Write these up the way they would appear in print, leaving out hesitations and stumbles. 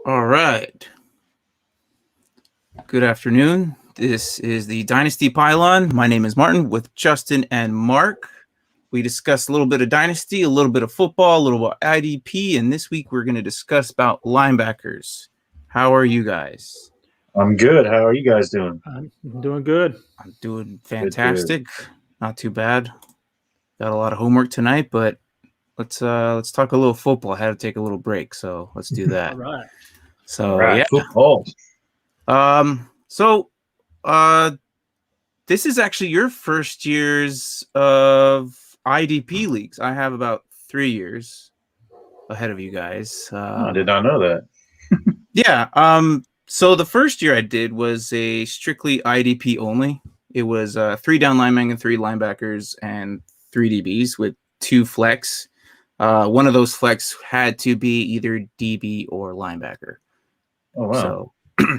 All right. Good afternoon. This is the Dynasty Pylon. My name is Martin with Justin and Mark. We discussed a little bit of Dynasty, a little bit of football, a little about IDP, and this week we're going to discuss about linebackers. How are you guys? I'm good. How are you guys doing? I'm doing good. I'm doing fantastic. Not too bad. Got a lot of homework tonight, but let's talk a little football. I had to take a little break, so let's do that. All right. So yeah, football. This is actually your first years of IDP leagues. I have about 3 years ahead of you guys. I did not know that. Yeah. So the first year I did was a strictly IDP only. It was 3 down linemen and 3 linebackers and 3 DBs with 2 flex. One of those flex had to be either DB or linebacker. Oh wow! So,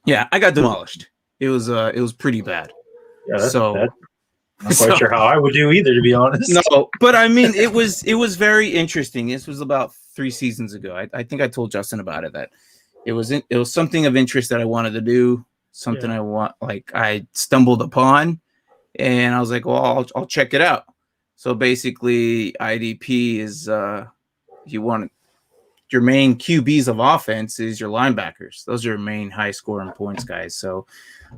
yeah, I got demolished. It was pretty bad. Yeah, I'm not quite sure how I would do either, to be honest. No, but I mean, it was very interesting. This was about 3 seasons ago. I think I told Justin about it, that it was something of interest that I wanted to do, something I stumbled upon, and I was like, well, I'll check it out. So basically, IDP is you want your main QBs of offense is your linebackers. Those are your main high scoring points guys. So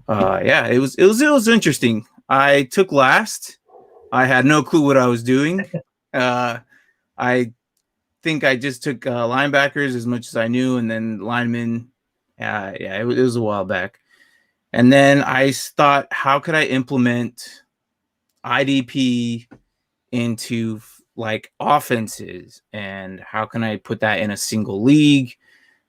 yeah, it was interesting. I took last. I had no clue what I was doing. I think I just took linebackers as much as I knew, and then linemen. Yeah, it was a while back. And then I thought, how could I implement IDP into like offenses, and how can I put that in a single league?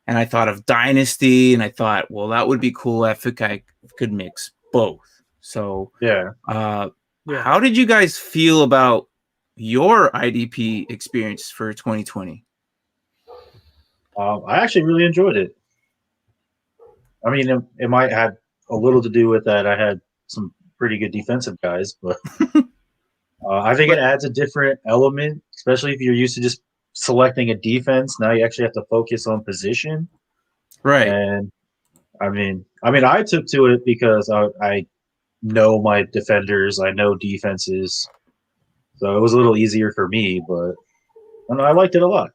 And I thought of Dynasty, and I thought, well, that would be cool if I could mix both. So yeah. How did you guys feel about your IDP experience for 2020? I actually really enjoyed it. I mean, it might have a little to do with that I had some pretty good defensive guys, but I think it adds a different element, especially if you're used to just selecting a defense. Now you actually have to focus on position. Right. And I mean, I took to it because I know my defenders, I know defenses, so it was a little easier for me. But I liked it a lot.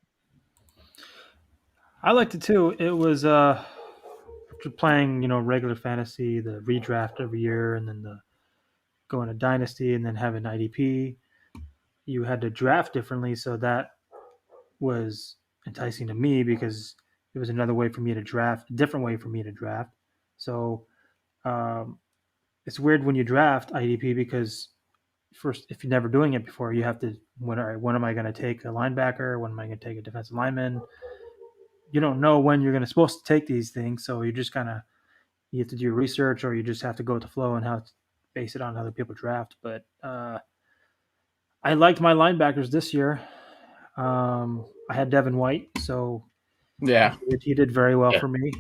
I liked it too. It was playing, regular fantasy, the redraft every year, and then the going to Dynasty, and then having IDP. You had to draft differently, so that was enticing to me because it was another way for me to draft, a different way for me to draft. So it's weird when you draft IDP because first, if you're never doing it before, you have to when am I going to take a linebacker? When am I going to take a defensive lineman? You don't know when you're supposed to take these things, so you just you have to do your research, or you just have to go with the flow and how to base it on other people draft. But I liked my linebackers this year. I had Devin White, so yeah, he did very well for me.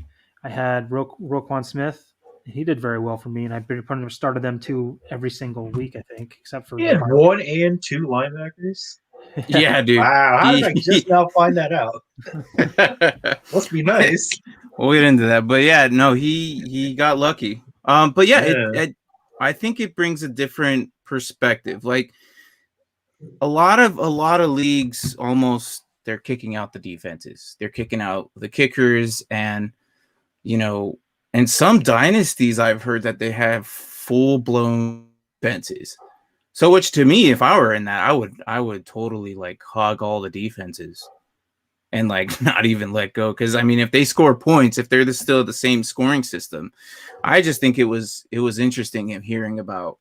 I had Roquan Smith. He did very well for me, and I pretty much started them 2 every single week, I think, except for 1 and 2 linebackers. Yeah, dude. Wow, how did I just now find that out? Must be nice. We'll get into that, but yeah, no, he got lucky. But yeah, I think it brings a different perspective. Like a lot of leagues, almost they're kicking out the defenses, they're kicking out the kickers, and in some dynasties, I've heard that they have full blown defenses. So, which to me, if I were in that, I would totally like hog all the defenses and like not even let go. Because I mean, if they score points, if they're still the same scoring system, I just think it was interesting in hearing about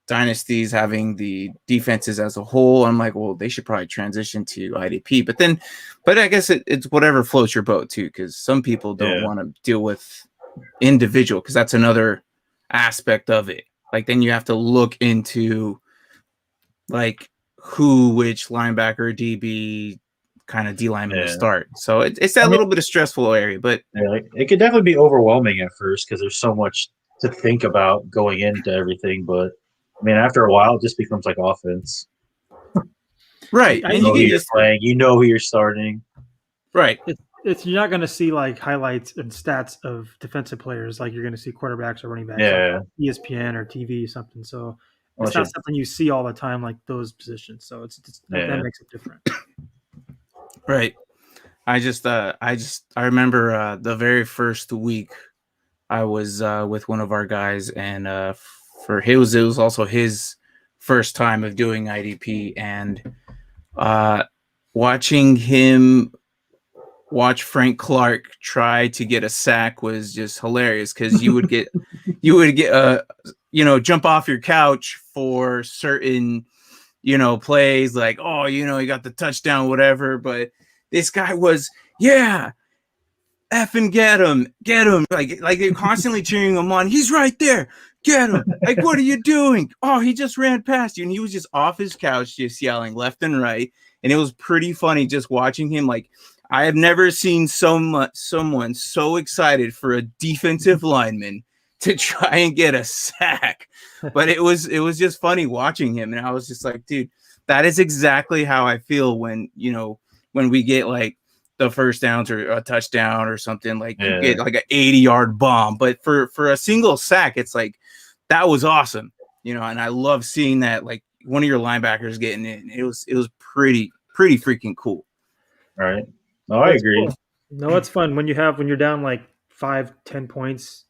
dynasties having the defenses as a whole. I'm like, well, they should probably transition to IDP. But I guess it's whatever floats your boat too, because some people don't want to deal with individual, because that's another aspect of it. Like then you have to look into like which linebacker, DB, kind of D lineman to start. So it's that little bit of stressful area, but it could definitely be overwhelming at first because there's so much to think about going into everything. But I mean, after a while, it just becomes like offense. Right. You know who you're playing. You know who you're starting. Right. you're not going to see like highlights and stats of defensive players like you're going to see quarterbacks or running backs on ESPN or TV or something. So it's not something you see all the time like those positions. So that makes it different. Right. I remember the very first week I was with one of our guys, and it was also his first time of doing IDP, and watching him watch Frank Clark try to get a sack was just hilarious, because you would get jump off your couch for certain plays, like, oh, he got the touchdown, whatever, but this guy was effing get him, like they're constantly cheering him on. He's right there, get him. Like, what are you doing? Oh, he just ran past you. And he was just off his couch just yelling left and right, and it was pretty funny just watching him. Like, I have never seen someone so excited for a defensive lineman to try and get a sack. But it was just funny watching him, and I was just like, dude, that is exactly how I feel when we get like the first downs or a touchdown or something, like you get like an 80-yard bomb. But for a single sack, it's like, that was awesome, and I love seeing that, like, one of your linebackers getting in. It was pretty freaking cool. Right. No, I agree. Cool. No, it's fun when you're down like 5-10 points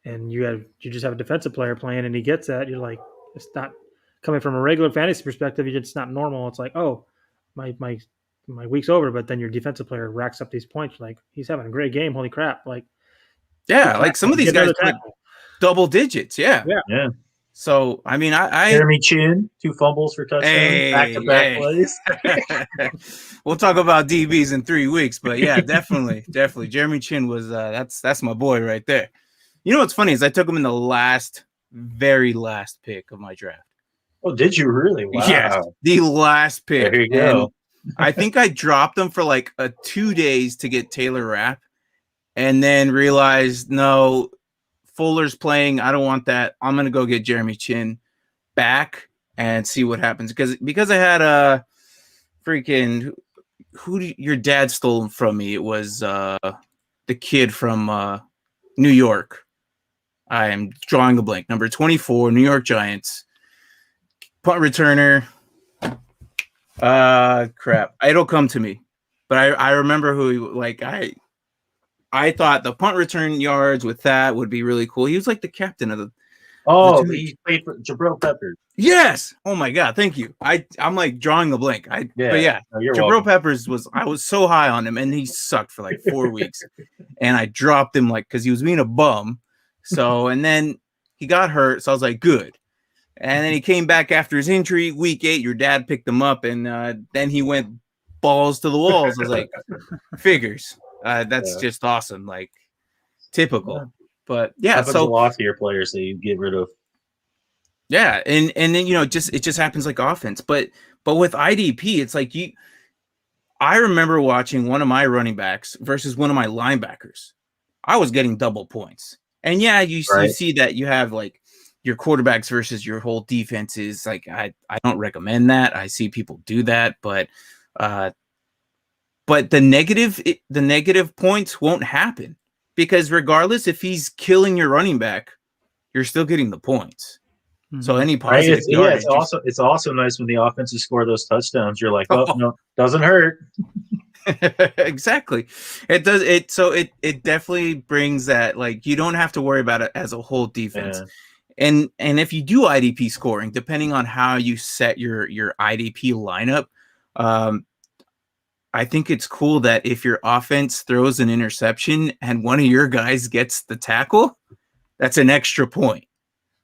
and you just have a defensive player playing and he gets that. You're like, it's not coming from a regular fantasy perspective. It's not normal. It's like, oh, my week's over, but then your defensive player racks up these points. Like, he's having a great game. Holy crap! Like, like some of these guys put double digits. Yeah. So, I mean, I Jeremy Chin, 2 fumbles for touchdowns, back-to-back plays. We'll talk about DBs in 3 weeks, but yeah, definitely. Jeremy Chin was that's my boy right there. You know what's funny is I took him in the very last pick of my draft. Oh, did you really? Wow. Yes, the last pick. There you go. I think I dropped him for like 2 days to get Taylor Rapp, and then realized, no, Fuller's playing. I don't want that. I'm gonna go get Jeremy Chin back and see what happens, because I had a freaking your dad stole him from me. It was the kid from New York. I am drawing a blank. Number 24, New York Giants, punt returner. Crap. It'll come to me, but I remember who he, like, I thought the punt return yards with that would be really cool. He was like the captain of the. Oh, he played for Jabril Peppers. Yes. Oh my God. Thank you. I'm like drawing a blank. But yeah, no, Jabril Peppers I was so high on him, and he sucked for like 4 weeks, and I dropped him because he was being a bum. So, and then he got hurt. So I was like, good. And then he came back after his injury, week 8. Your dad picked him up, and then he went balls to the walls. I was like, figures. That's just awesome, like typical. But yeah, so a lot to your players that you get rid of. Yeah, and then it just happens like offense. But with IDP, it's like I remember watching one of my running backs versus one of my linebackers. I was getting double points, and you see that you have like your quarterbacks versus your whole defenses. Like, I don't recommend that. I see people do that, but the negative points won't happen, because regardless if he's killing your running back, you're still getting the points. Mm-hmm. So any positive yardage, it's also nice when the offenses score those touchdowns. You're like, oh no, doesn't hurt. Exactly. It does. It definitely brings that, like, you don't have to worry about it as a whole defense. Yeah. And if you do IDP scoring, depending on how you set your IDP lineup, I think it's cool that if your offense throws an interception and one of your guys gets the tackle, that's an extra point.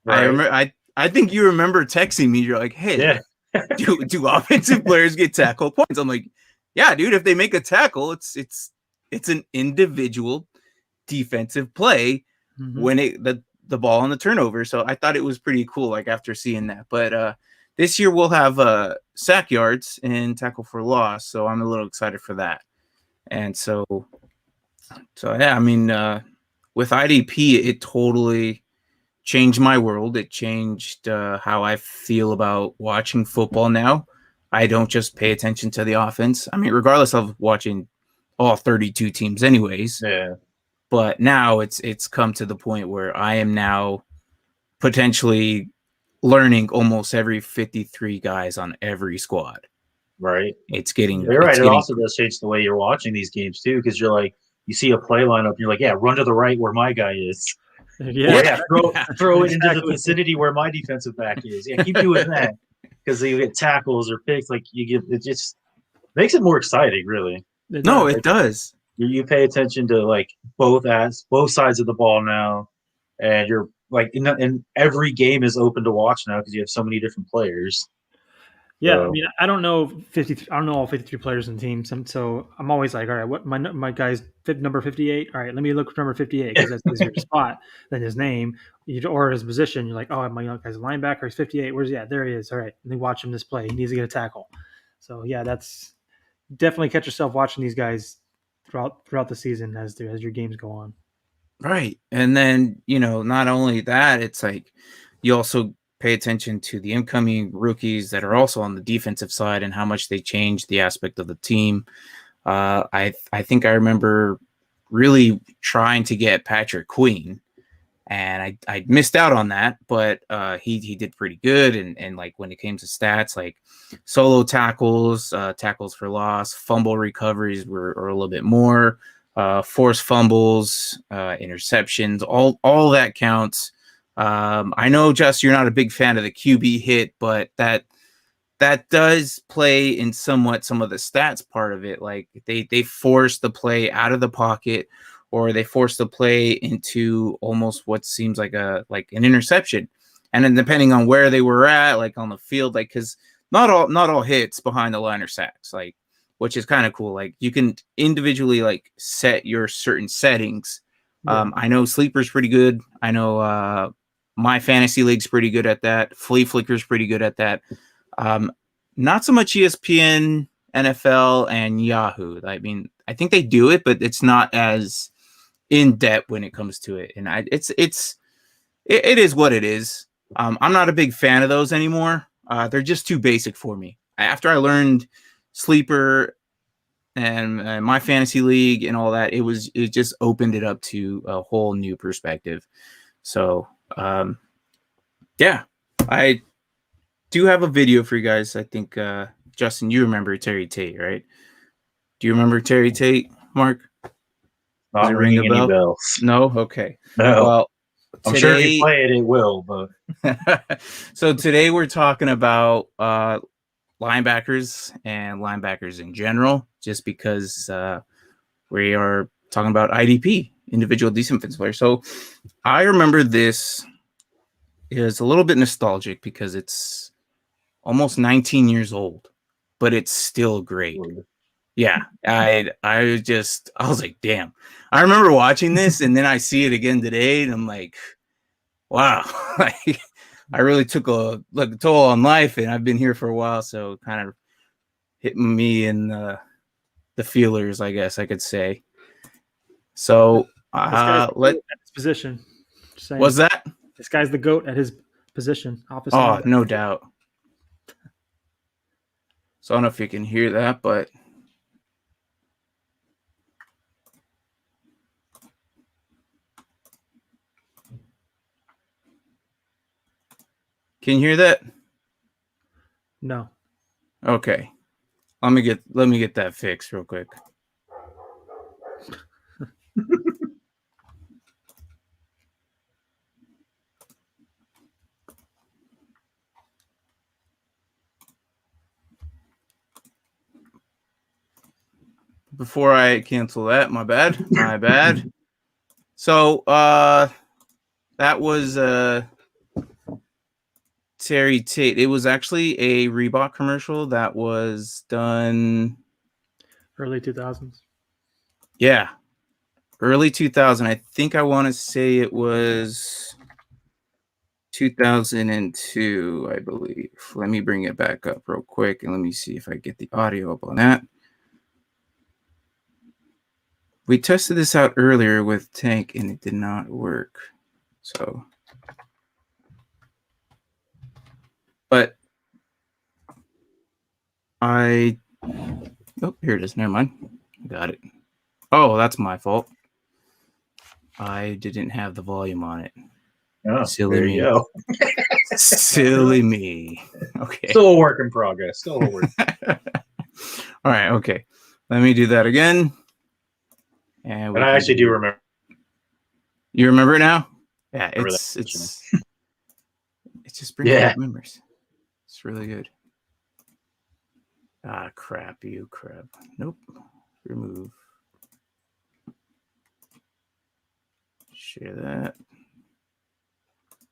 Right. I think you remember texting me. You're like, hey, do offensive players get tackle points? I'm like, yeah, dude. If they make a tackle, it's an individual defensive play when the ball on the turnover. So I thought it was pretty cool, like, after seeing that. But this year we'll have sack yards and tackle for loss, so I'm a little excited for that. And so yeah, I mean, with IDP, it totally changed my world. It changed how I feel about watching football now. I don't just pay attention to the offense. I mean, regardless of watching all 32 teams anyways. Yeah. But now it's come to the point where I am now potentially learning almost every 53 guys on every squad. Right. It's getting. You're right. It also does change the way you're watching these games too, because you're like, you see a play lineup, you're like, yeah, run to the right where my guy is. Yeah, Throw it into the vicinity where my defensive back is. Yeah, keep doing that because you get tackles or picks. Like you get, it just makes it more exciting, really. It does. You pay attention to like both sides of the ball now, and you're like, in every game is open to watch now because you have so many different players. Yeah, I mean, I don't know all 53 players in the team, so I'm always like, all right, what my guy's number 58. All right, let me look for number 58 because that's easier to spot than his name or his position. You're like, oh, my guy's a linebacker. He's 58. Where's he at? There he is. All right, and then watch him this play. He needs to get a tackle. So yeah, that's definitely catch yourself watching these guys throughout the season as your games go on. Right, and then not only that, it's like you also pay attention to the incoming rookies that are also on the defensive side and how much they change the aspect of the team. I think I remember really trying to get Patrick Queen, and I missed out on that, but he did pretty good. And like when it came to stats, like solo tackles, tackles for loss, fumble recoveries were a little bit more. Forced fumbles, interceptions, all that counts. I know, Just, you're not a big fan of the QB hit, but that does play in somewhat some of the stats part of it. Like they force the play out of the pocket, or they force the play into almost what seems like an interception. And then depending on where they were at, like on the field, like because not all hits behind the line are sacks, like, which is kind of cool. Like you can individually like set your certain settings. Yeah. I know Sleeper's pretty good. I know my fantasy league's pretty good at that. Flea Flicker's pretty good at that. Not so much ESPN, NFL, and Yahoo. I mean, I think they do it, but it's not as in depth when it comes to it. And it is what it is. I'm not a big fan of those anymore. They're just too basic for me. After I learned Sleeper and my fantasy league and all that, it just opened it up to a whole new perspective. So yeah, I do have a video for you guys. I think Justin, you remember Terry Tate, right? Do you remember Terry Tate, Mark? Not ringing any bells. No? Okay. No. Well, I'm sure if you play it will, but so today we're talking about linebackers and linebackers in general, just because we are talking about IDP, individual defensive players. So I remember this is a little bit nostalgic because it's almost 19 years old, but it's still great. Yeah, I was like, damn. I remember watching this, and then I see it again today, and I'm like, wow, like I really took a toll on life, and I've been here for a while, so kind of hitting me in the feelers, I guess I could say. So at his position. What's that? This guy's the GOAT at his position. Oh, no doubt. So I don't know if you can hear that, but can you hear that? No. Okay. Let me get that fixed real quick. Before I cancel that, my bad. So that was Terry Tate. It was actually a Reebok commercial that was done early 2000s. Yeah. Early 2000. I think I want to say it was 2002, I believe. Let me bring it back up real quick and let me see if I get the audio up on that. We tested this out earlier with Tank and it did not work. So, but oh, here it is. Never mind. Got it. Oh, that's my fault. I didn't have the volume on it. Oh, Silly there me. you go. Silly me. Okay. Still a work in progress. Still a work. All right. Okay. Let me do that again. And I actually do remember. You remember it now? Yeah. Remember It's just bringing back memories. It's really good. Ah, crap. You crap. Nope. Remove. Share that.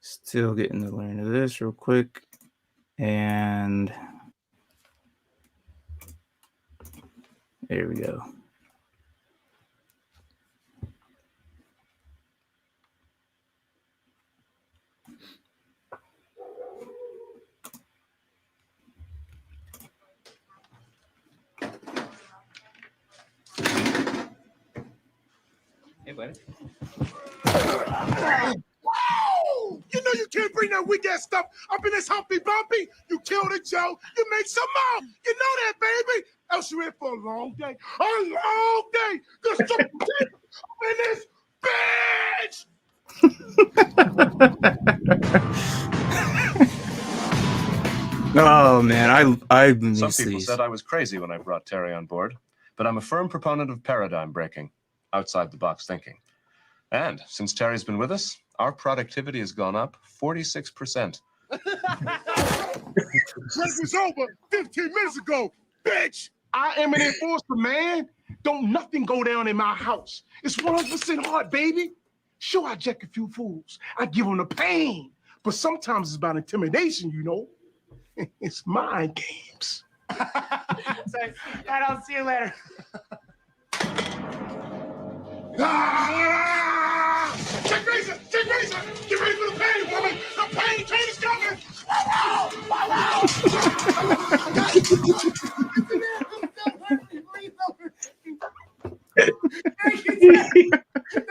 Still getting the learn of this real quick. And there we go. Hey, buddy. You know you can't bring that weak ass stuff up in this Humpty Bumpy. You killed it, Joe. You make some more. You know that, baby. Else you're in for a long day. A long day. There's some shit up in this bitch. Oh man, I Some people said I was crazy when I brought Terry on board, but I'm a firm proponent of paradigm breaking, outside the box thinking. And since Terry's been with us, our productivity has gone up 46%. Break was over 15 minutes ago, bitch. I am an enforcer, man. Don't nothing go down in my house. It's 100% hard, baby. Sure, I jack a few fools. I give them the pain. But sometimes it's about intimidation, you know. It's mind games. So, I'll see you later. Check razor! Check razor! Get ready for the pain, woman! The pain train is coming!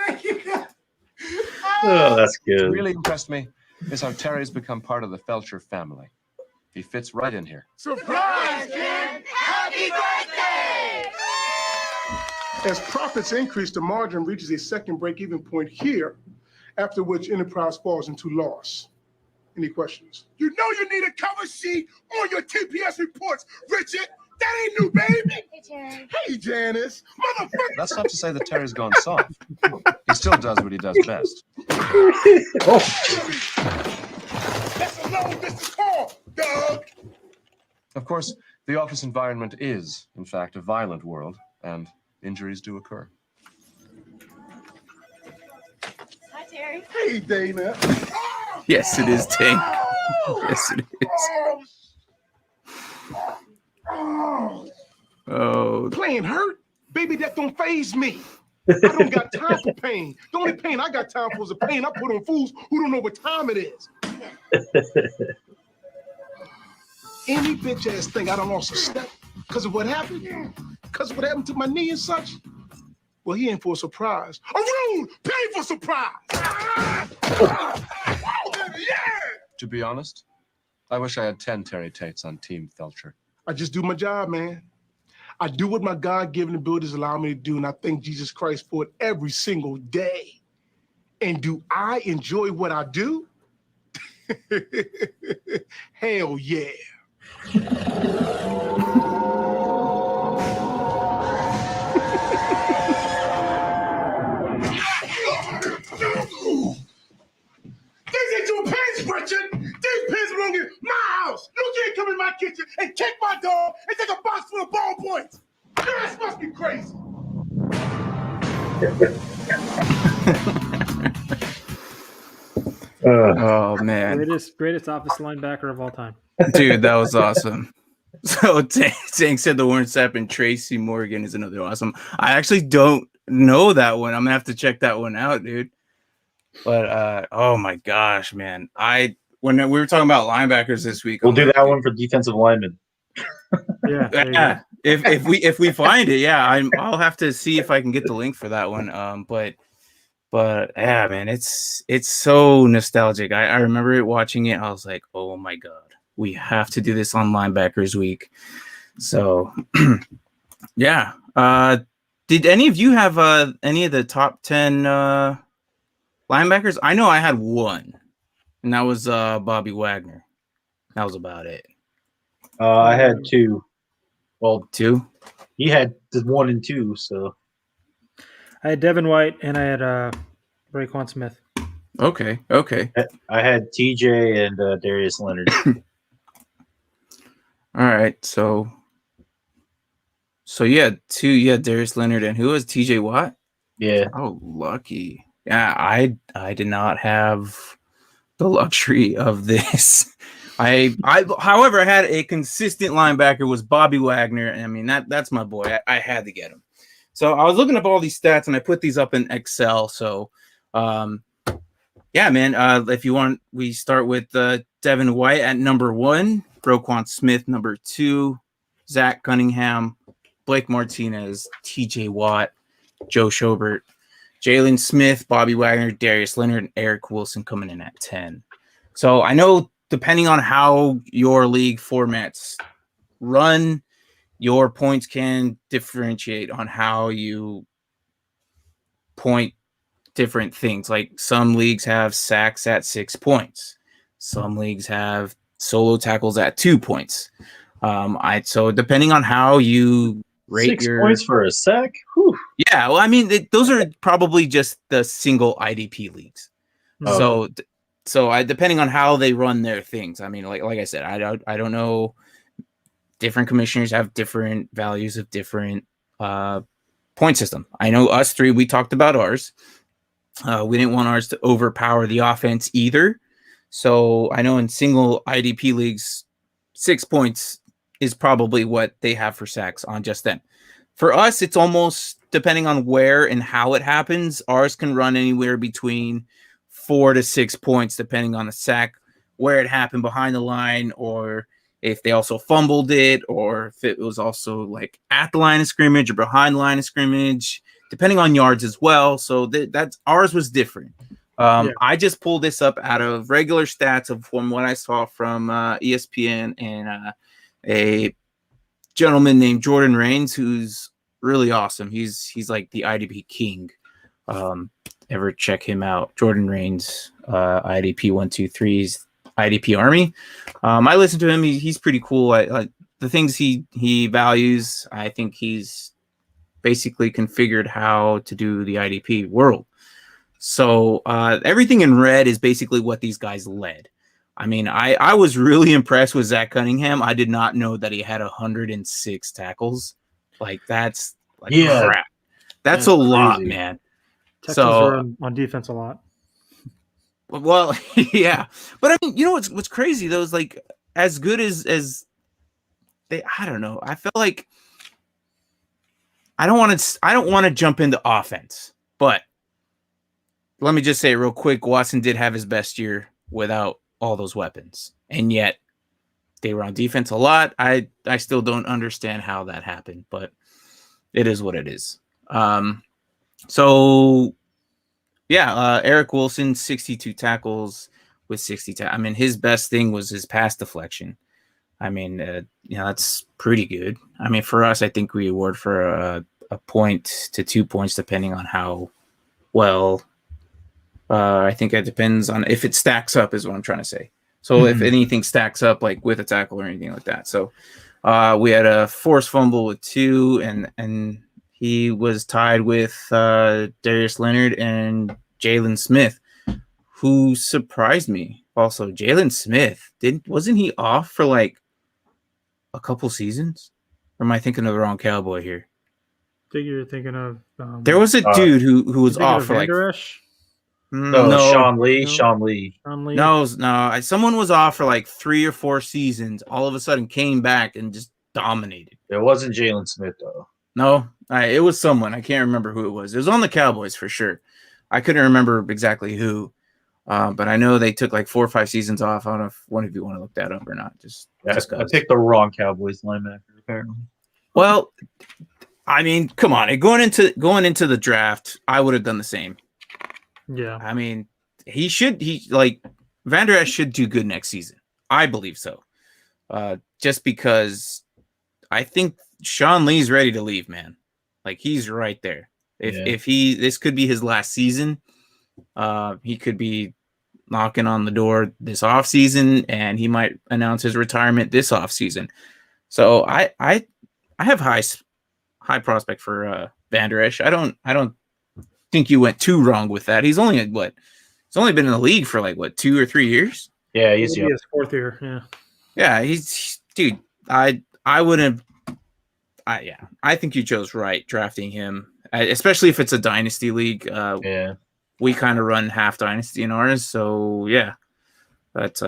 Thank you. Oh, that's good. What really impressed me is how Terry's become part of the Felcher family. He fits right in here. Surprise, kid! Happy birthday! As profits increase, the margin reaches a second break-even point here, after which enterprise falls into loss. Any questions? You know you need a cover sheet on your TPS reports, Richard. That ain't new, baby. Hey, Terry. Hey, Janice. Motherfucker. That's not to say that Terry's gone soft. He still does what he does best. That's a long-distance call, Doug. Of course, the office environment is, in fact, a violent world, and injuries do occur. Hi, Terry. Hey, Dana. Yes, it is, Tank. Yes, it is. Oh, Playing hurt? Baby, that don't faze me. I don't got time for pain. The only pain I got time for is the pain I put on fools who don't know what time it is. Any bitch ass thing I don't lost a step because of what happened? Because of what happened to my knee and such? Well, he in for a surprise. A rude, painful surprise. Yeah! To be honest, I wish I had 10 Terry Tates on Team Felcher. I just do my job, man. I do what my God-given abilities allow me to do, and I thank Jesus Christ for it every single day. And do I enjoy what I do? Hell yeah. These ain't your pants, Richard. These pants belong in my house. You can't come in my kitchen and kick my dog and take a box full of ballpoints. Your ass must be crazy. oh man, Greatest office linebacker of all time. dude, that was awesome. So Tank said the Warren Sapp and Tracy Morgan is another awesome. I actually don't know that one. I'm gonna have to check that one out, dude. But oh my gosh, man! When we were talking about linebackers this week, We'll do that one for defensive linemen. Yeah. If we find it, yeah, I'll have to see if I can get the link for that one. But yeah, man, it's so nostalgic. I remember watching it. I was like, oh my god, we have to do this on Linebackers Week. So yeah. Did any of you have any of the top 10 linebackers? I know I had one, and that was Bobby Wagner. That was about it. I had 2. Well, 2? he had the 1 and 2, so. I had Devin White and I had Raekwon Smith. Okay. I had TJ and Darius Leonard. All right. So you had 2. You had Darius Leonard, and who was TJ Watt? Yeah. Oh, lucky. Yeah, I did not have the luxury of this. However, I had a consistent linebacker was Bobby Wagner. And I mean, that's my boy. I had to get him. So I was looking up all these stats and I put these up in Excel. So, yeah, man, if you want, we start with Devin White at number 1, Roquan Smith, number 2, Zach Cunningham, Blake Martinez, TJ Watt, Joe Shobert, Jalen Smith, Bobby Wagner, Darius Leonard, and Eric Wilson coming in at 10. So I know depending on how your league formats run, your points can differentiate on how you point different things. Like some leagues have sacks at 6 points. Some leagues have solo tackles at 2 points. So depending on how you rate 6 points for a sack? Whew. Yeah, well, I mean, those are probably just the single IDP leagues. Oh. So I depending on how they run their things. I mean, like I said, I don't know. Different commissioners have different values of different point system. I know us 3, we talked about ours. We didn't want ours to overpower the offense either. So I know in single IDP leagues, 6 points is probably what they have for sacks on just them. For us, it's almost depending on where and how it happens. Ours can run anywhere between 4 to 6 points, depending on the sack, where it happened behind the line, or if they also fumbled it, or if it was also like at the line of scrimmage or behind the line of scrimmage, depending on yards as well. So that's ours was different. I just pulled this up out of regular stats from what I saw from ESPN and a gentleman named Jordan Rains, who's really awesome. He's like the IDP king. Ever check him out? Jordan Rains, IDP 123's IDP Army. I listen to him. He's pretty cool. I the things he values. I think he's basically configured how to do the IDP world. So everything in red is basically what these guys led. I mean, I was really impressed with Zach Cunningham. I did not know that he had 106 tackles. Like that's like crap. That's a lot, crazy. Man. Texans are on defense a lot. Well, yeah, but I mean, you know what's crazy though is like as good as they. I don't know. I felt like I don't want to jump into offense, but let me just say real quick: Watson did have his best year without all those weapons, and yet they were on defense a lot. I still don't understand how that happened, but it is what it is. So yeah, Eric Wilson, 62 tackles with 60 I mean, his best thing was his pass deflection. I mean, that's pretty good. I mean, for us, I think we award for a point to 2 points, depending on how well. I think it depends on if it stacks up, is what I'm trying to say. So if anything stacks up, like with a tackle or anything like that. So we had a forced fumble with 2, and he was tied with Darius Leonard and Jalen Smith, who surprised me. Also, Jalen Smith wasn't he off for like a couple seasons? Or am I thinking of the wrong Cowboy here? I think you're thinking of. There was a dude who was off for like. No, Sean Lee. No. Someone was off for like 3 or 4 seasons. All of a sudden, came back and just dominated. It wasn't Jalen Smith though. No, it was someone. I can't remember who it was. It was on the Cowboys for sure. I couldn't remember exactly who, but I know they took like 4 or 5 seasons off. I don't know if one of you want to look that up or not. I picked the wrong Cowboys linebacker apparently. Well, I mean, come on. Going into the draft, I would have done the same. Yeah. I mean, Van Der Esch should do good next season. I believe so. Just because I think Sean Lee's ready to leave, man. Like he's right there. If this could be his last season, he could be knocking on the door this offseason, and he might announce his retirement this offseason. So I have high prospect for Van Der Esch. I don't think you went too wrong with that. He's only been in the league for like 2 or 3 years. Yeah, he's his 4th year. Yeah. Yeah, he's dude. I think you chose right drafting him, especially if it's a dynasty league. We kind of run half dynasty in ours, so yeah. But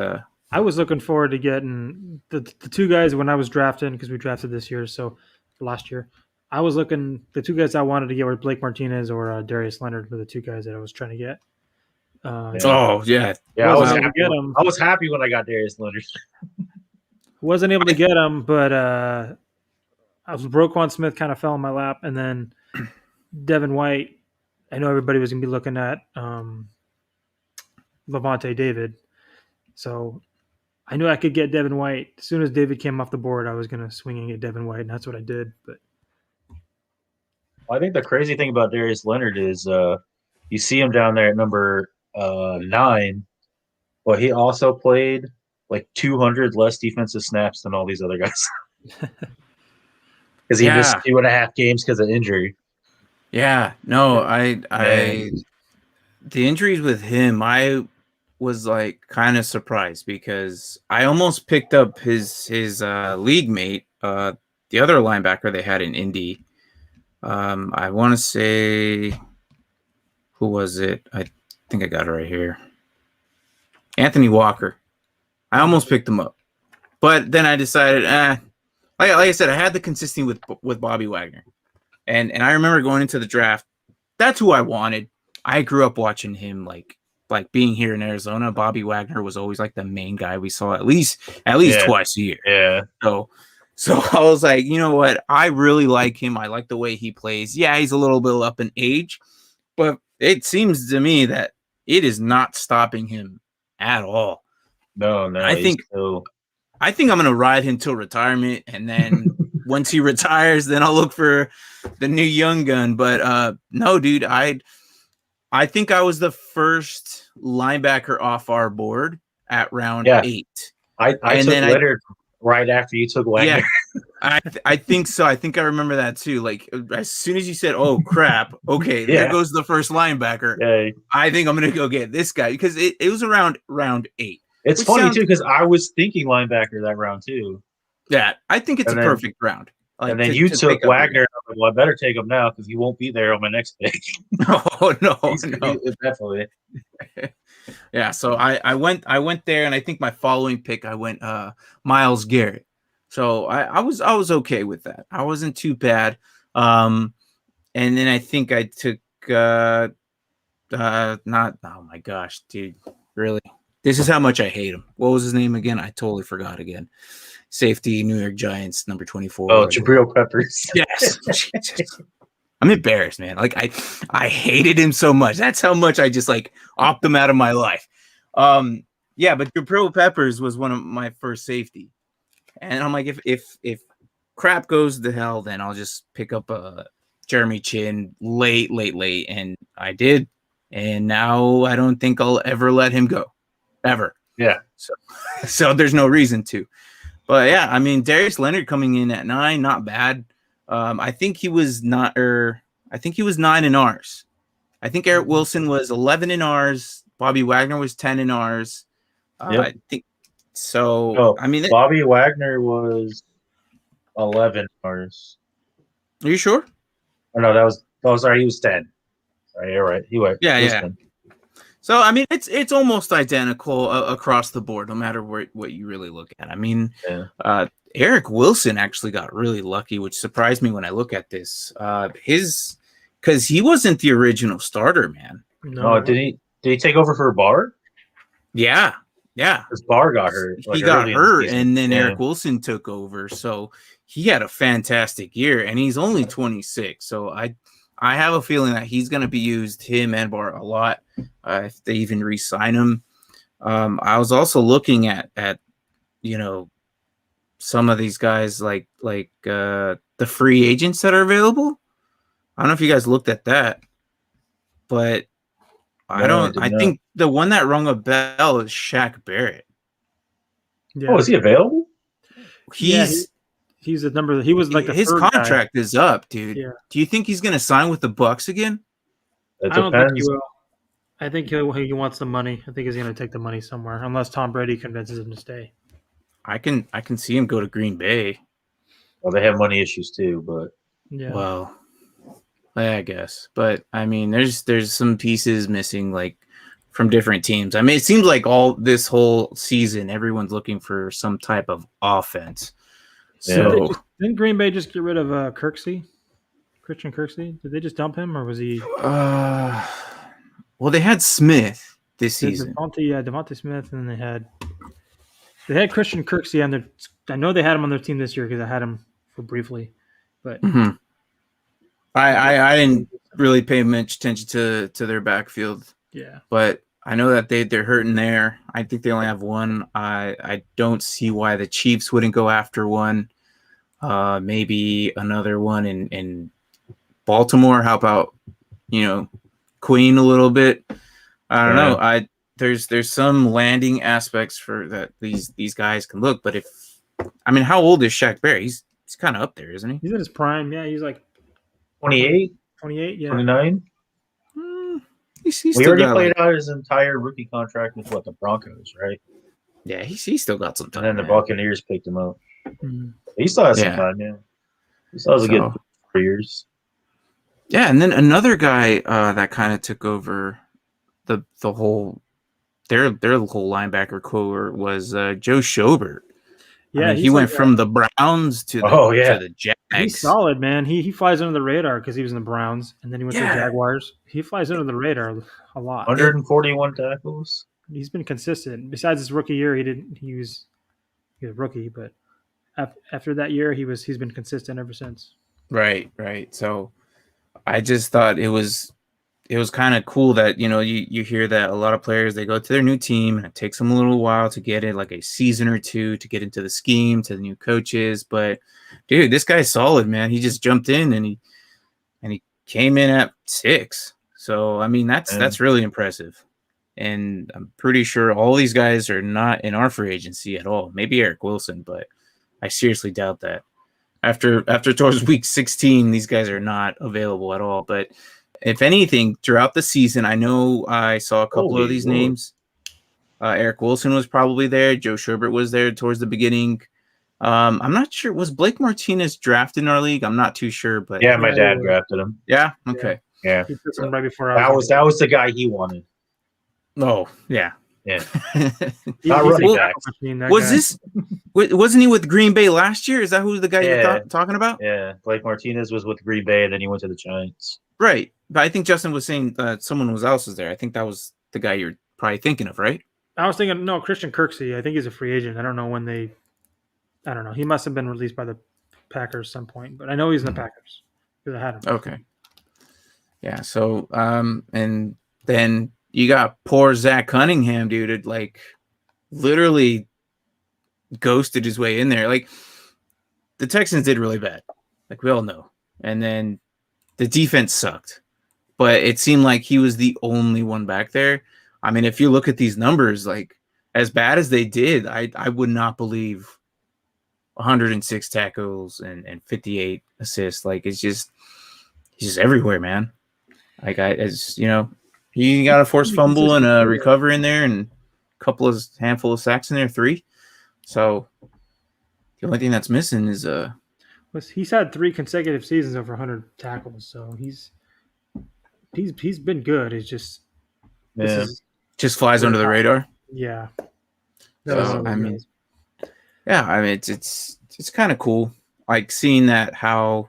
I was looking forward to getting the 2 guys when I was drafting, because we drafted this year, so last year. I was looking, the 2 guys I wanted to get were Blake Martinez or Darius Leonard were the 2 guys that I was trying to get. Oh yeah. I was happy when I got Darius Leonard. Wasn't able to get him, but I was Roquan Smith kind of fell in my lap, and then Devin White. I know everybody was going to be looking at Levante David, so I knew I could get Devin White. As soon as David came off the board, I was going to swing and get Devin White, and that's what I did. But I think the crazy thing about Darius Leonard is you see him down there at number 9, but he also played like 200 less defensive snaps than all these other guys. Because he missed 2.5 games because of injury. Yeah, no, the injuries with him, I was like kind of surprised because I almost picked up his league mate, the other linebacker they had in Indy. I want to say, who was it? I think I got it right here. Anthony Walker. I almost picked him up, but then I decided, like I said, I had the consistency with Bobby Wagner. And I remember going into the draft, that's who I wanted. I grew up watching him, like being here in Arizona. Bobby Wagner was always like the main guy we saw at least twice a year. Yeah. So I was like, you know what? I really like him. I like the way he plays. Yeah, he's a little bit up in age, but it seems to me that it is not stopping him at all. No. I think I'm gonna ride him till retirement, and then once he retires, then I'll look for the new young gun. But no, dude, I think I was the first linebacker off our board at round 8. I took Leonard right after you took Wagner. Yeah, I think so. I think I remember that too. Like as soon as you said, "Oh crap," okay, there goes the first linebacker. Yeah. I think I'm gonna go get this guy because it was around round 8. It's funny too because I was thinking linebacker that round too. Yeah, I think it's a perfect round. Like, and then you took Wagner. I'm like, well, I better take him now because he won't be there on my next pick. No. Definitely. Yeah, so I went there, and I think my following pick I went Myles Garrett. So I was okay with that. I wasn't too bad. And then I think I took not. Oh my gosh, dude, really. This is how much I hate him. What was his name again? I totally forgot again. Safety, New York Giants, number 24. Oh, Jabril Peppers. Yes. I'm embarrassed, man. Like I hated him so much. That's how much I just like opted him out of my life. Yeah, but Jabril Peppers was one of my first safety. And I'm like, if crap goes to hell, then I'll just pick up Jeremy Chin late. And I did. And now I don't think I'll ever let him go. Ever. Yeah. So there's no reason to. But yeah, I mean, Darius Leonard coming in at 9, not bad. I think he was 9 in ours. I think Eric Wilson was 11 in ours. Bobby Wagner was 10 in ours. Yep. I think so. I mean, Bobby Wagner was 11 in ours. Are you sure? Oh no, sorry, he was 10. Sorry, you're right. He was 10. So I mean, it's almost identical across the board, no matter what you really look at. I mean, Eric Wilson actually got really lucky, which surprised me when I look at this. Because he wasn't the original starter, man. No, did he take over for Barr? Yeah. Because Barr got hurt. He got hurt, and then Eric Wilson took over. So he had a fantastic year, and he's only 26. So I have a feeling that he's going to be used, him and Barr, a lot if they even re-sign him. I was also looking at some of these guys like the free agents that are available. I don't know if you guys looked at that, but I think the one that rung a bell is Shaq Barrett. Yeah. Oh, is he available? He's the number. He was like the his third contract guy. is up, dude. Yeah. Do you think he's gonna sign with the Bucks again? It I don't think he depends. will. I think he wants the money. I think he's going to take the money somewhere, unless Tom Brady convinces him to stay. I can see him go to Green Bay. Well, they have money issues too, but Yeah. Well, I guess, but I mean, there's some pieces missing, like from different teams. I mean, it seems like all this whole season, everyone's looking for some type of offense. So didn't Green Bay just get rid of Kirksey? Christian Kirksey? Did they just dump him, or was he? Well, they had Smith this season. Devontae Smith, and then they had Christian Kirksey on their. I know they had him on their team this year because I had him for briefly, but I didn't really pay much attention to their backfield. Yeah, but I know that they're hurting there. I think they only have one. I don't see why the Chiefs wouldn't go after one. Maybe another one in Baltimore. How about Queen a little bit? I don't know. There's some landing aspects for that these guys can look, but how old is Shaq Barrett? He's kind of up there, isn't he? He's in his prime. Yeah, he's like 28, 28, yeah, 29. He already played out his entire rookie contract with the Broncos, right? Yeah, he still got some time. And then the Buccaneers picked him up. Mm-hmm. He still has some time, yeah. He still has a good 4 years. Yeah, and then another guy that kind of took over the whole their whole linebacker core was Joe Shobert. Yeah, he went from the Browns to the Jags. He's solid, man. He flies under the radar because he was in the Browns, and then he went to the Jaguars. He flies under the radar a lot. 141 tackles. He's been consistent. Besides his rookie year, he was a rookie, but after that year, he's been consistent ever since. Right. So I just thought it was kind of cool that you hear that a lot of players, they go to their new team and it takes them a little while to get it, like a season or two to get into the scheme, to the new coaches. But dude, this guy's solid, man. He just jumped in and he came in at 6. So I mean that's really impressive. And I'm pretty sure all these guys are not in our free agency at all. Maybe Eric Wilson, but I seriously doubt that. After towards week 16, these guys are not available at all. But if anything, throughout the season, I know I saw a couple of these names. Eric Wilson was probably there. Joe Shobert was there towards the beginning. I'm not sure. Was Blake Martinez drafted in our league? I'm not too sure. But yeah, my dad drafted him. Yeah? Okay. Yeah. He took him right before that was the guy he wanted. Oh, yeah. Yeah. Wasn't he with Green Bay last year? Is that who the guy you're talking about? Yeah. Blake Martinez was with Green Bay, and then he went to the Giants. Right. But I think Justin was saying someone else was there. I think that was the guy you're probably thinking of, right? I was thinking, no, Christian Kirksey. I think he's a free agent. I don't know when I don't know. He must have been released by the Packers some point, but I know he's in the Packers because I had him. Okay. Yeah. So, and then you got poor Zach Cunningham, dude. It literally ghosted his way in there. Like the Texans did really bad, like we all know, and then the defense sucked. But it seemed like he was the only one back there. I mean, if you look at these numbers, like as bad as they did, I would not believe 106 tackles and 58 assists. Like he's just everywhere, man. Like he got a forced fumble and a recovery in there and a handful of sacks in there, 3. So the only thing that's missing is he's had 3 consecutive seasons over 100 tackles, so he's been good. It's just just flies under the radar. Yeah. So, I mean, it's kind of cool, like seeing that how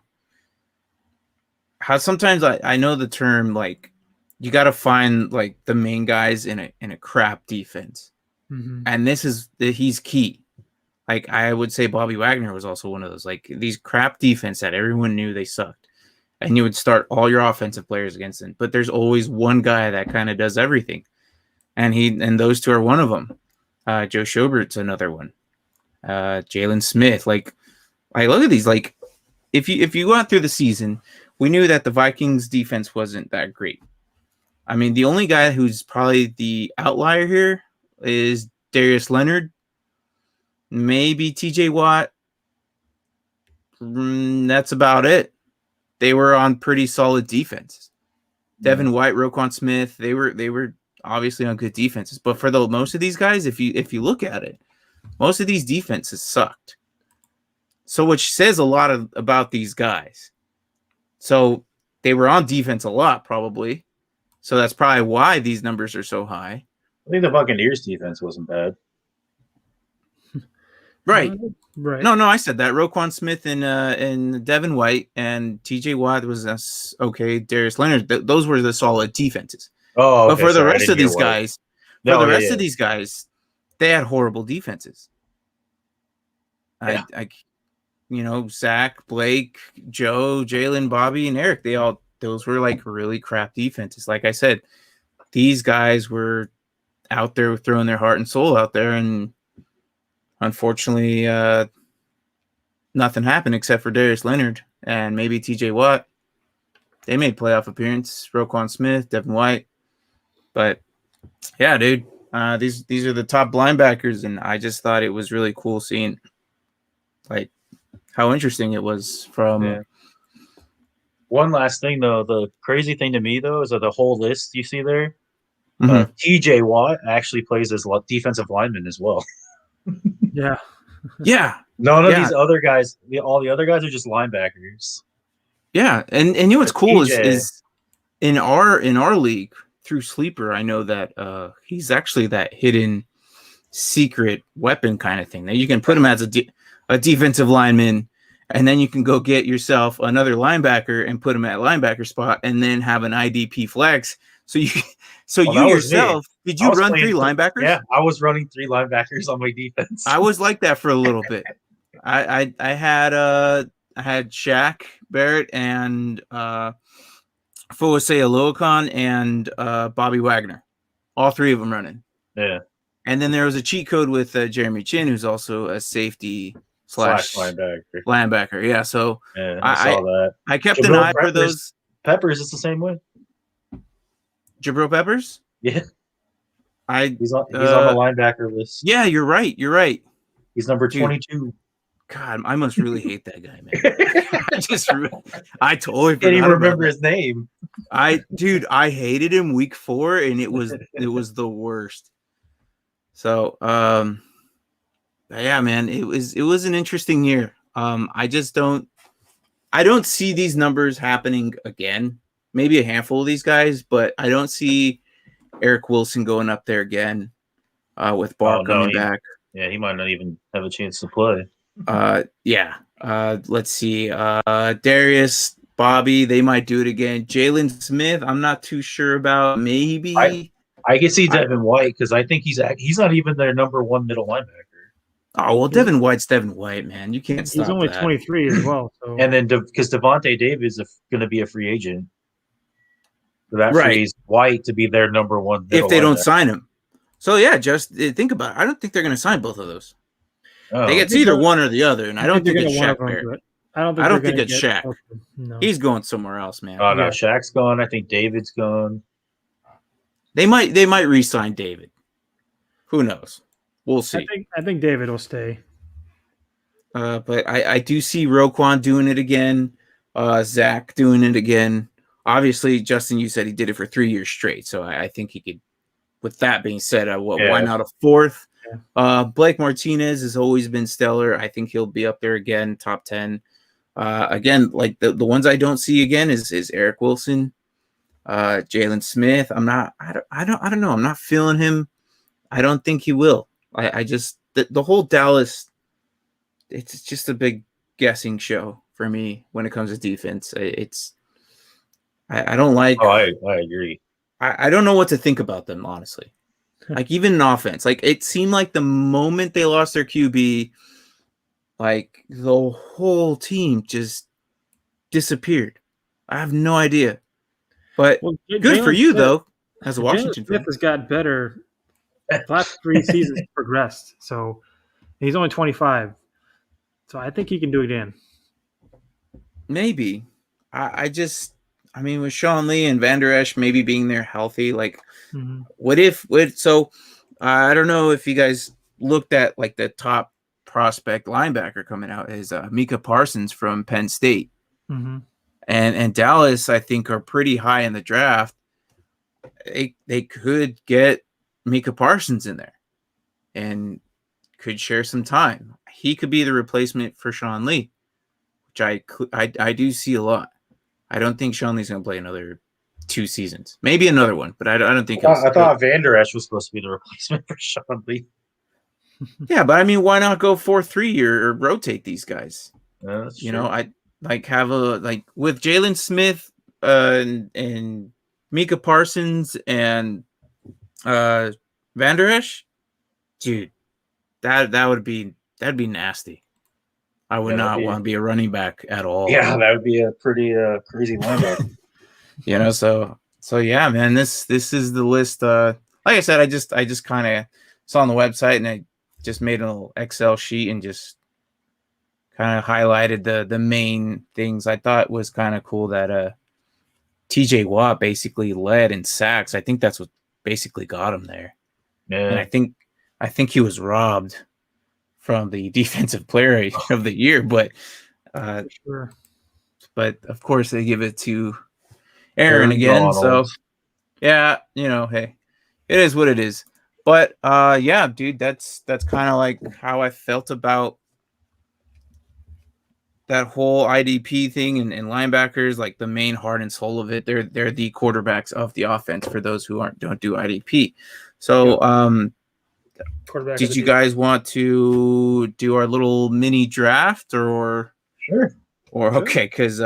sometimes I know the term, like you got to find like the main guys in a crap defense, and he's key. Like I would say Bobby Wagner was also one of those, like these crap defense that everyone knew they sucked, and you would start all your offensive players against them. But there's always one guy that kind of does everything, and those 2 are one of them. Joe Schobert's another one. Jalen Smith, like I look at these, like if you go out through the season, we knew that the Vikings defense wasn't that great. I mean, the only guy who's probably the outlier here is Darius Leonard, maybe TJ Watt. That's about it. They were on pretty solid defenses. Devin White, Roquan Smith, they were obviously on good defenses. But for the most of these guys, if you look at it, most of these defenses sucked. So which says a lot about these guys. So they were on defense a lot, probably. So that's probably why these numbers are so high. I think the Buccaneers defense wasn't bad. Right. Right. No, I said that. Roquan Smith and Devin White and TJ Watt was okay. Darius Leonard, those were the solid defenses. Oh, okay, but for the rest of these guys, of these guys, they had horrible defenses. Yeah. Zach, Blake, Joe, Jalen, Bobby, and Eric, those were like really crap defenses. Like I said, these guys were out there throwing their heart and soul out there, and unfortunately, nothing happened except for Darius Leonard and maybe TJ Watt. They made playoff appearance. Roquan Smith, Devin White. But yeah, dude, these are the top linebackers, and I just thought it was really cool seeing like how interesting it was from. Yeah. One last thing though, the crazy thing to me though is that the whole list you see there, TJ Watt actually plays as defensive lineman as well. Yeah. Yeah. None of these other guys, all the other guys are just linebackers. Yeah, and you know what's cool is in our league through Sleeper, I know that he's actually that hidden secret weapon kind of thing that you can put him as a defensive lineman, and then you can go get yourself another linebacker and put him at linebacker spot, and then have an IDP flex. So you yourself, did you run 3 linebackers? Yeah, I was running 3 linebackers on my defense. I was like that for a little bit. I had Shaq Barrett and Foase Oluokun and Bobby Wagner, all 3 of them running. Yeah, and then there was a cheat code with Jeremy Chin, who's also a safety / linebacker. Yeah, so yeah, I saw that. I kept an eye for those. Peppers is the same way. Jabril Peppers? Yeah. He's on the linebacker list. Yeah, you're right. He's number 22. God, I must really hate that guy, man. I totally can't even remember his name. I hated him week 4, and it was the worst. So, yeah, man, it was an interesting year. I don't see these numbers happening again. Maybe a handful of these guys, but I don't see Eric Wilson going up there again with Barr coming back. Yeah, he might not even have a chance to play. Yeah. Let's see. Darius, Bobby, they might do it again. Jalen Smith, I'm not too sure about. Maybe I can see Devin White because I think he's not even their number 1 middle linebacker. Oh well, Devin White's Devin White, man. You can't stop. He's only that. 23 as well. So. And then because Devontae Davis is going to be a free agent, so that frees White to be their number 1 if they don't sign him. So yeah, just think about it. I don't think they're going to sign both of those. Oh. It's either one or the other, and I don't think it's Shaq Barrett. I don't think it's Shaq. No. He's going somewhere else, man. Oh no, Shaq's gone. I think David's gone. They might re-sign David. Who knows? We'll see. I think David will stay. But I do see Roquan doing it again. Zach doing it again. Obviously, Justin, you said he did it for 3 years straight, so I think he could. With that being said, why not a 4th? Yeah. Blake Martinez has always been stellar. I think he'll be up there again, top 10. Again, like the ones I don't see again is Eric Wilson, Jalen Smith. I don't know. I'm not feeling him. I don't think he will. I just the whole Dallas. It's just a big guessing show for me when it comes to defense. I don't like. Oh, I agree. I don't know what to think about them, honestly. Like even in offense, like it seemed like the moment they lost their QB, like the whole team just disappeared. I have no idea, but good for you though, as a Washington fan. Smith has got better. Last 3 seasons progressed, so he's only 25. So I think he can do it again. Maybe. I mean, with Sean Lee and Van Der Esch maybe being there healthy, like, so I don't know if you guys looked at like the top prospect linebacker coming out is Micah Parsons from Penn State. And Dallas, I think, are pretty high in the draft. They could get Micah Parsons in there and could share some time. He could be the replacement for Sean Lee, which I do see a lot. I don't think Sean Lee's going to play another 2 seasons, maybe another one, but I don't think. I thought Van Der Esch was supposed to be the replacement for Sean Lee. Yeah, but I mean, why not go 4-3 or rotate these guys? That's know, I like have a like with Jalen Smith and Micah Parsons and Van Der Esch, dude, that'd be nasty. I would not want to be a running back at all. Yeah, that would be a pretty crazy linebacker. So yeah, man, this is the list. Like I said, I just kind of saw on the website and I just made a little Excel sheet and just kind of highlighted the main things. I thought was kind of cool that TJ Watt basically led in sacks. I think that's what basically got him there. Yeah. And I think he was robbed from the defensive player of the year, but but of course they give it to Aaron again. Donald. So yeah, hey, it is what it is. But yeah, dude, that's kind of like how I felt about that whole IDP thing and linebackers, like the main heart and soul of it. They're the quarterbacks of the offense for those who don't do IDP. So did you guys want to do our little mini draft or Sure. Okay, because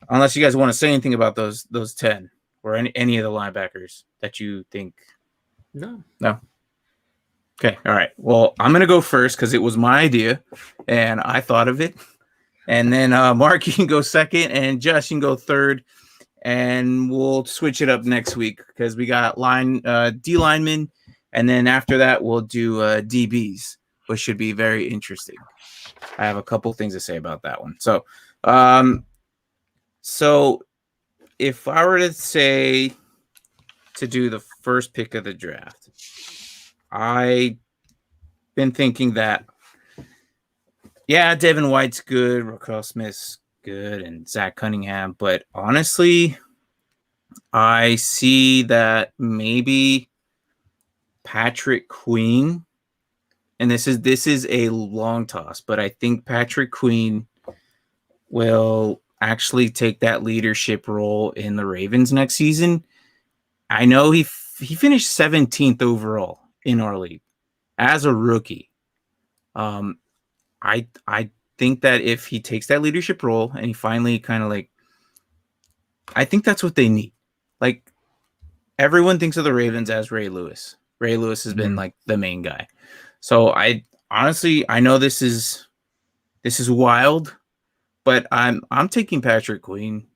unless you guys want to say anything about those 10 or any of the linebackers that you think. No. Okay. All right. Well, I'm going to go first because it was my idea and I thought of it. And then Mark, you can go second and Josh, you can go third. And we'll switch it up next week because we got D linemen. And then after that, we'll do DBs, which should be very interesting. I have a couple things to say about that one. So, so if I were to say to do the first pick of the draft, I've been thinking that, yeah, Devin White's good, Raquel Smith's good, and Zach Cunningham. But honestly, I see that maybe Patrick Queen, and this is a long toss, but I think Patrick Queen will actually take that leadership role in the Ravens next season. I know he finished 17th overall in our league as a rookie. I think that if he takes that leadership role and he finally kind of like, I think that's what they need. Like everyone thinks of the Ravens as Ray Lewis. Ray Lewis has been like the main guy. So I honestly, I know this is wild, but I'm taking Patrick Queen.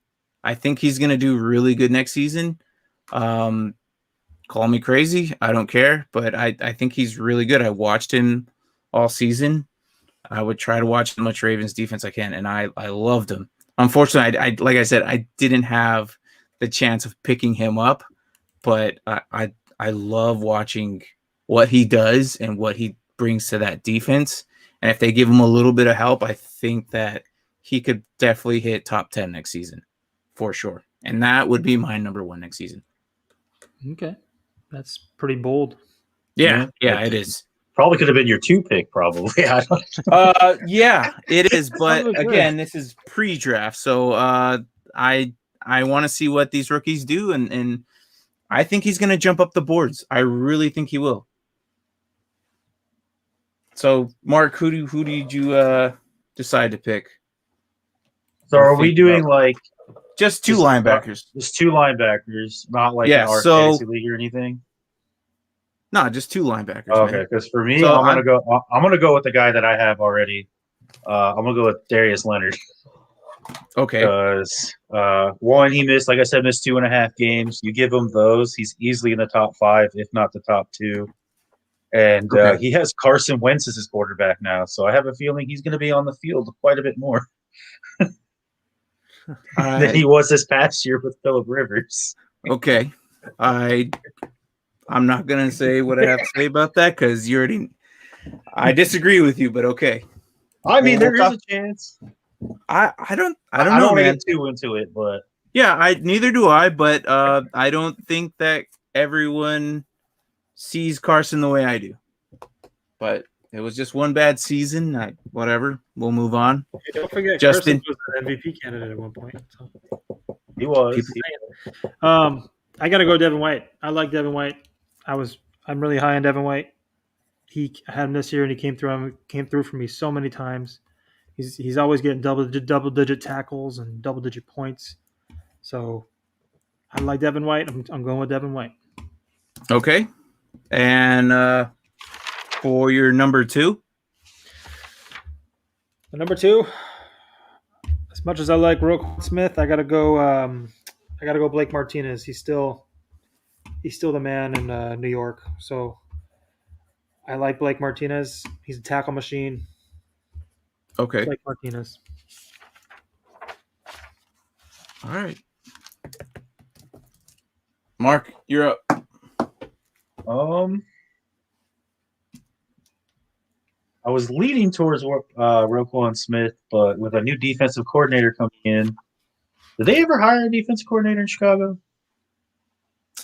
I think he's going to do really good next season. Call me crazy. I don't care, but I think he's really good. I watched him all season. I would try to watch as much Ravens defense I can, and I loved him. Unfortunately, I like I said, I didn't have the chance of picking him up, but I love watching what he does and what he brings to that defense. And if they give him a little bit of help, I think that he could definitely hit top 10 next season for sure. And that would be my number 1 next season. Okay. That's pretty bold. Yeah, it is. Probably could have been your 2 pick, probably. Yeah, it is. But again, this is pre-draft, so I want to see what these rookies do, and I think he's going to jump up the boards. I really think he will. So, Mark, who did you decide to pick? So, are we doing like just 2 linebackers? Just 2 linebackers, not like an art fantasy league or anything. No, just 2 linebackers. Okay, because for me, I'm gonna go with the guy that I have already. I'm gonna go with Darius Leonard. Okay. Because one, he missed 2.5 games. You give him those, he's easily in the top 5, if not the top 2. And he has Carson Wentz as his quarterback now, so I have a feeling he's going to be on the field quite a bit more. than he was this past year with Phillip Rivers. Okay. I'm not gonna say what I have to say about that because you already. I disagree with you, but okay. I mean, there is a chance. I don't I know, don't want to man. get too into it, but Yeah, neither do I, but I don't think that everyone sees Carson the way I do. But it was just one bad season. Whatever. We'll move on. Hey, don't forget, Justin Carson was an MVP candidate at one point. So. he was. I got to go Devin White. I like Devin White. I'm really high on Devin White. I had him this year, and he came through for me so many times. He's always getting double digit tackles and double digit points. So I like Devin White. I'm going with Devin White. Okay. And for your number 2? The number 2, as much as I like Roquan Smith, I gotta go Blake Martinez. He's still the man in New York. So I like Blake Martinez. He's a tackle machine. Okay. Blake Martinez. All right. Mark, you're up. I was leaning towards Roquan Smith, but with a new defensive coordinator coming in, did they ever hire a defensive coordinator in Chicago?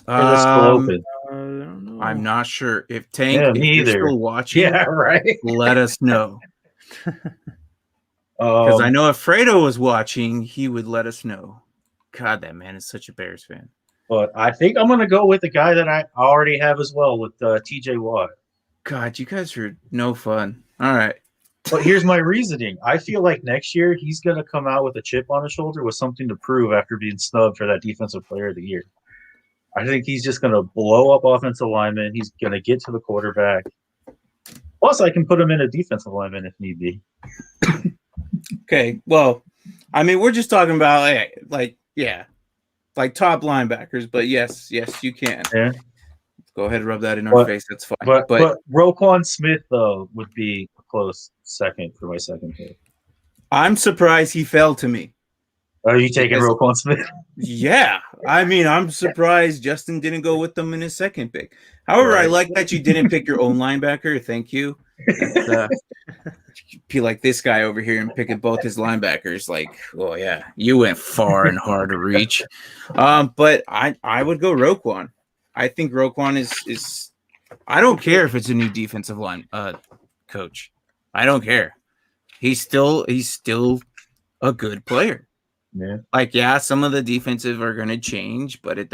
Or is it still open? I don't know. I'm not sure. If Tank, Yeah, if me you're either. still watching, Yeah, right. let us know. Because I know if Fredo was watching, he would let us know. God, that man is such a Bears fan. But I think I'm going to go with the guy that I already have as well, with TJ Watt. God, you guys are no fun. All right. But here's my reasoning. I feel like next year he's going to come out with a chip on his shoulder with something to prove after being snubbed for that Defensive Player of the Year. I think he's just going to blow up offensive linemen. He's going to get to the quarterback. Plus, I can put him in a defensive lineman if need be. Okay. Well, I mean, we're just talking about like top linebackers. But yes, you can. Yeah. Go ahead and rub that in our face. That's fine. But Roquan Smith, though, would be a close second for my second pick. I'm surprised he fell to me. Are you taking Roquan Smith? Yeah. I mean, I'm surprised Justin didn't go with them in his second pick. However, I like that you didn't pick your own linebacker. Thank you. Be like this guy over here and picking both his linebackers. Like, oh yeah, you went far and hard to reach. But I would go Roquan. I think Roquan is. I don't care if it's a new defensive line coach. I don't care. He's still a good player. Yeah. Like, yeah, some of the defensive are going to change, but at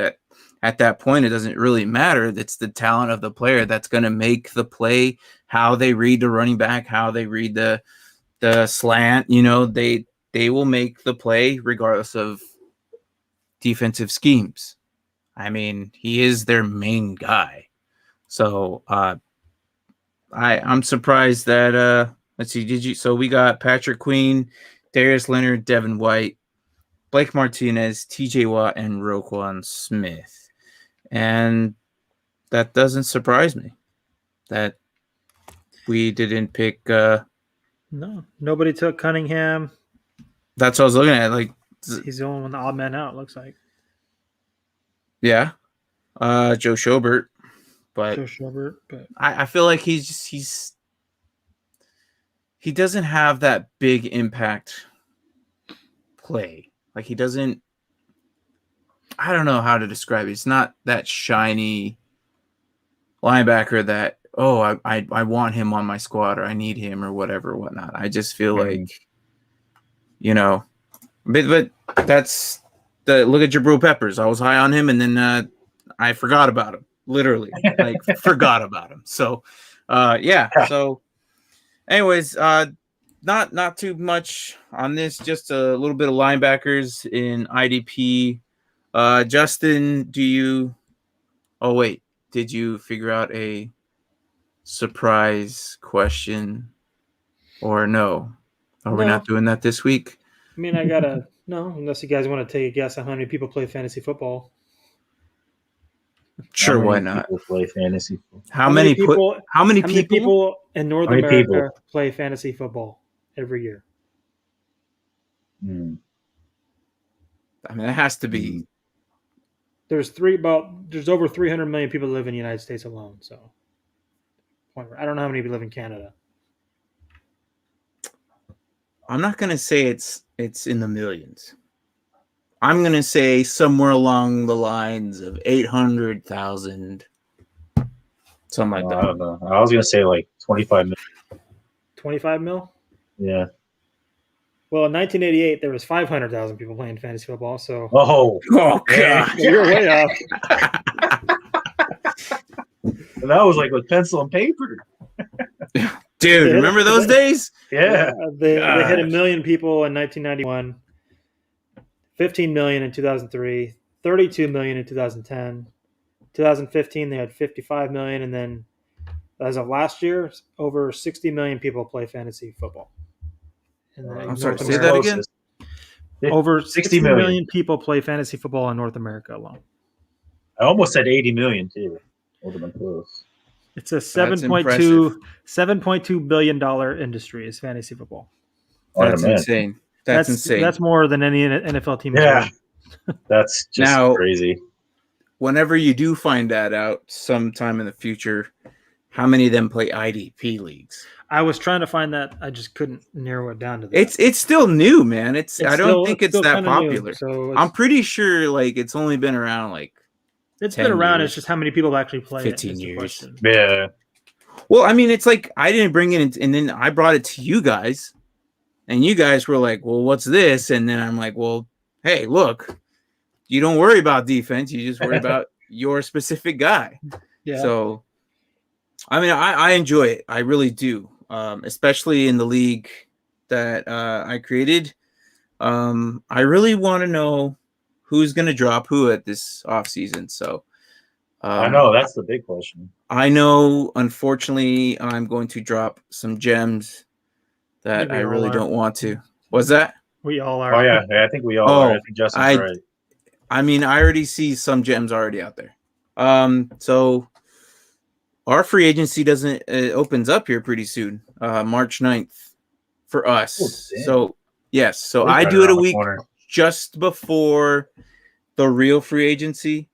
that point, it doesn't really matter. It's the talent of the player that's going to make the play, how they read the running back, how they read the slant. You know, they will make the play regardless of defensive schemes. I mean, he is their main guy. So I'm surprised that let's see, so we got Patrick Queen, Darius Leonard, Devin White, Blake Martinez, TJ Watt, and Roquan Smith. And that doesn't surprise me that we didn't pick no, nobody took Cunningham. That's what I was looking at. Like, he's the only one, the odd man out, looks like. Yeah. Joe Shobert. But I feel like he doesn't have that big impact play. Like, he doesn't, I don't know how to describe it. It's not that shiny linebacker that, oh, I want him on my squad, or I need him, or whatever, whatnot. I just feel like, you know, but that's the look at Jabril Peppers. I was high on him, and then I forgot about him. Literally, like, forgot about him. So, yeah. So, anyways, not too much on this. Just a little bit of linebackers in IDP. Justin, oh wait, did you figure out a surprise question, or no? Are we not doing that this week? I mean, no, unless you guys want to take a guess on how many people play fantasy football. Sure, why not? People play fantasy football. How many people in North America play fantasy football every year? I mean, it has to be. There's over 300 million people that live in the United States alone. So I don't know how many people live in Canada. I'm not gonna say it's in the millions. I'm gonna say somewhere along the lines of 800,000, something like that. I don't know. I was gonna say like 25 million. 25 mil? Yeah. Well, in 1988, there was 500,000 people playing fantasy football. So Oh God, you're way off. And that was like with pencil and paper. dude. Remember those days? Yeah. They hit 1 million people in 1991, 15 million in 2003, 32 million in 2010. 2015, they had 55 million, and then as of last year, over 60 million people play fantasy football. I'm sorry, say that again. Over 60 million people play fantasy football in North America alone. I almost said 80 million too. Would have been close. It's a $7.2 billion industry is fantasy football. That's insane. That's insane. That's more than any NFL team. Yeah, that's just crazy. Whenever you do find that out sometime in the future, how many of them play IDP leagues? I was trying to find that. I just couldn't narrow it down to that. It's still new, man. I don't think it's that popular. New, so I'm pretty sure like it's only been around like it's been around. Years. It's just how many people actually play 15 years. Yeah. Well, I mean, it's like I didn't bring it in, and then I brought it to you guys, and you guys were like, "Well, what's this?" And then I'm like, "Well, hey, look, you don't worry about defense. You just worry about your specific guy." Yeah. So, I mean, I enjoy it. I really do, especially in the league that I created. I really want to know who's going to drop who at this offseason. So, I know that's the big question. I know, unfortunately, I'm going to drop some gems that I really don't want to. What's that? We all are. Oh, yeah. I think we all are. I think Justin's right. I mean, I already see some gems already out there. So our free agency opens up here pretty soon, March 9th for us. Oh, so, yes. So I do it a week just before the real free agency.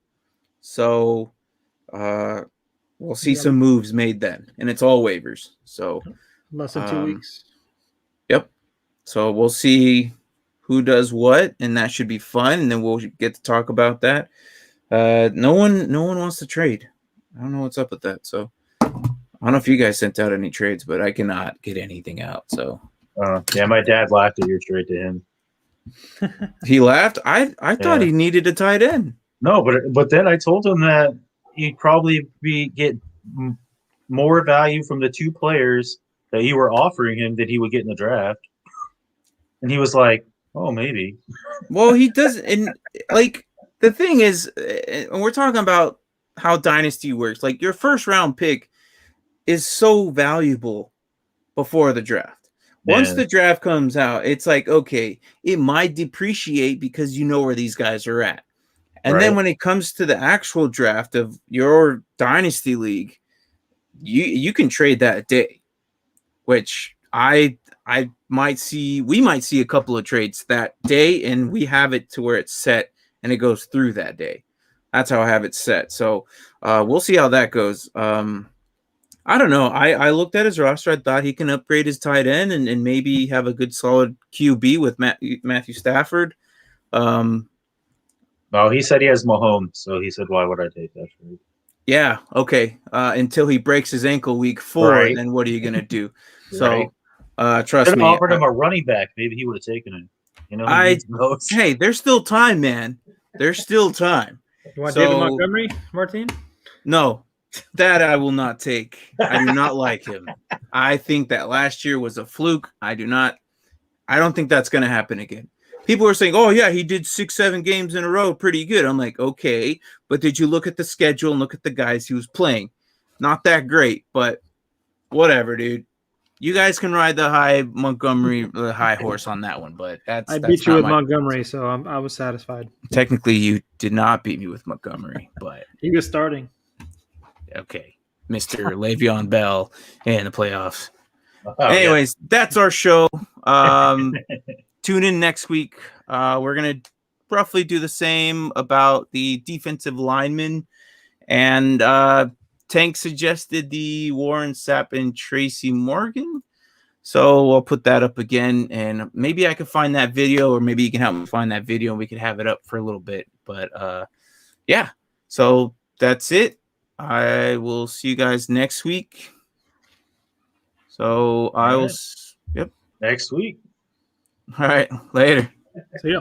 So we'll see some moves made then, and it's all waivers. So less than 2 weeks. Yep. So we'll see who does what, and that should be fun. And then we'll get to talk about that. No one wants to trade. I don't know what's up with that. So I don't know if you guys sent out any trades, but I cannot get anything out. So yeah, my dad laughed at your trade to him. He laughed. I thought he needed a tight end. No, but then I told him that he'd probably get more value from the 2 players that you were offering him that he would get in the draft. And he was like, "Oh, maybe." Well, he doesn't. And like the thing is, when we're talking about how Dynasty works, like your first round pick is so valuable before the draft. Once the draft comes out, it's like, okay, it might depreciate because you know where these guys are at. And then when it comes to the actual draft of your Dynasty league, you can trade that day, which I might see. We might see a couple of trades that day, and we have it to where it's set and it goes through that day. That's how I have it set. So we'll see how that goes. I don't know. I looked at his roster. I thought he can upgrade his tight end and maybe have a good solid QB with Matthew Stafford. No, he said he has Mahomes, so he said, "Why would I take that trade?" Yeah, okay. Until he breaks his ankle week 4, then what are you gonna do? So, trust me. Offered him a running back, maybe he would have taken him. You know, hey, there's still time, man. There's still time. You want David Montgomery, Martin? No, that I will not take. I do not like him. I think that last year was a fluke. I don't think that's gonna happen again. People are saying, "Oh yeah, he did 6-7 games in a row, pretty good." I'm like, okay, but did you look at the schedule and look at the guys he was playing? Not that great, but whatever, dude. You guys can ride the high horse on that one, but I beat you with Montgomery, so I was satisfied. Technically, you did not beat me with Montgomery, but he was starting. Okay, Mr. Le'Veon Bell in the playoffs. Anyways, that's our show. Tune in next week. We're gonna roughly do the same about the defensive linemen. And Tank suggested the Warren Sapp and Tracy Morgan. So I'll put that up again, and maybe I can find that video, or maybe you can help me find that video and we can have it up for a little bit. But yeah, so that's it. I will see you guys next week. So I will. Yep. Next week. All right. Later. See ya.